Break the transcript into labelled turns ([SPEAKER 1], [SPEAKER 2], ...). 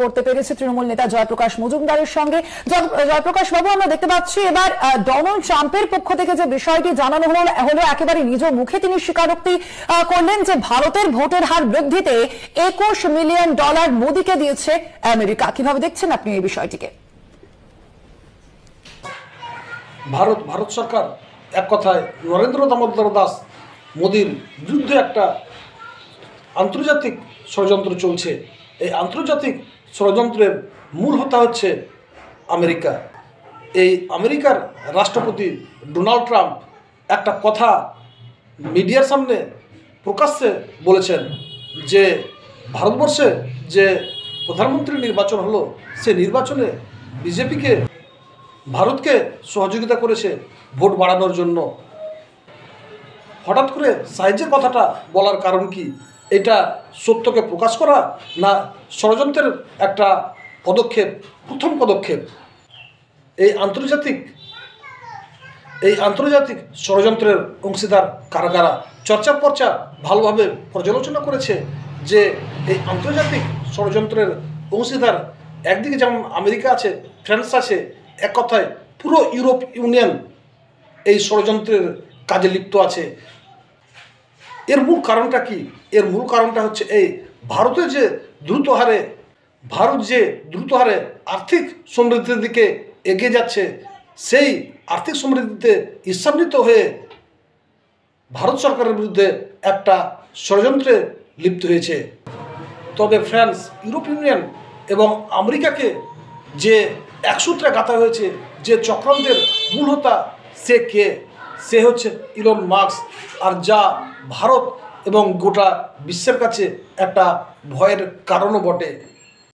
[SPEAKER 1] করতে পেরেছে তৃণমূল নেতা জয়প্রকাশ মজুমদারের সঙ্গে। জয়প্রকাশ বাবু, আমরা দেখতে পাচ্ছি এবার ডোনাল্ড ট্রাম্পের পক্ষ থেকে যে বিষয়টি জানানো হলো একেবারে নিজ মুখে তিনি স্বীকারোক্তি করলেন যে ভারতের ভোটের হার বৃদ্ধিতে $21 মিলিয়ন মোদীকে দিয়েছে আমেরিকা। কিভাবে দেখছেন আপনি এই বিষয়টিকে?
[SPEAKER 2] ভারত সরকার এক কথায় নরেন্দ্র দামোদর দাস মোদীর বিরুদ্ধে একটা আন্তর্জাতিক ষড়যন্ত্র চলছে। এই আন্তর্জাতিক ষড়যন্ত্রের মূল হোতা হচ্ছে আমেরিকা। এই আমেরিকার রাষ্ট্রপতি ডোনাল্ড ট্রাম্প একটা কথা মিডিয়ার সামনে প্রকাশ্যে বলেছেন যে ভারতবর্ষে যে প্রধানমন্ত্রী নির্বাচন হলো সে নির্বাচনে বিজেপিকে ভারতকে সহযোগিতা করেছে ভোট বাড়ানোর জন্য। হঠাৎ করে সাহায্যের কথাটা বলার কারণ কি? এটা সত্যকে প্রকাশ করা না ষড়যন্ত্রের একটা পদক্ষেপ, প্রথম পদক্ষেপ? এই আন্তর্জাতিক ষড়যন্ত্রের অংশীদার কারা কারা? চর্চা পর্চা ভালোভাবে পর্যালোচনা করেছে যে এই আন্তর্জাতিক ষড়যন্ত্রের অংশীদার একদিকে যেমন আমেরিকা আছে, ফ্রান্স আছে, এক কথায় পুরো ইউরোপ ইউনিয়ন এই ষড়যন্ত্রের কাজে লিপ্ত আছে। এর মূল কারণটা কি? এর মূল কারণটা হচ্ছে এই ভারত যে দ্রুত হারে আর্থিক সমৃদ্ধির দিকে এগিয়ে যাচ্ছে, সেই আর্থিক সমৃদ্ধিতে ঈর্ষান্বিত হয়ে ভারত সরকারের বিরুদ্ধে একটা ষড়যন্ত্রে লিপ্ত হয়েছে। তবে ফ্রান্স, ইউরোপ ইউনিয়ন এবং আমেরিকাকে যে একসূত্রে গাঁথা হয়েছে, যে চক্রান্তের মূল হোতা সে কে? সে হচ্ছে ইলন মাস্ক। আর যা ভারত এবং গোটা বিশ্বের কাছে একটা ভয়ের কারণও বটে।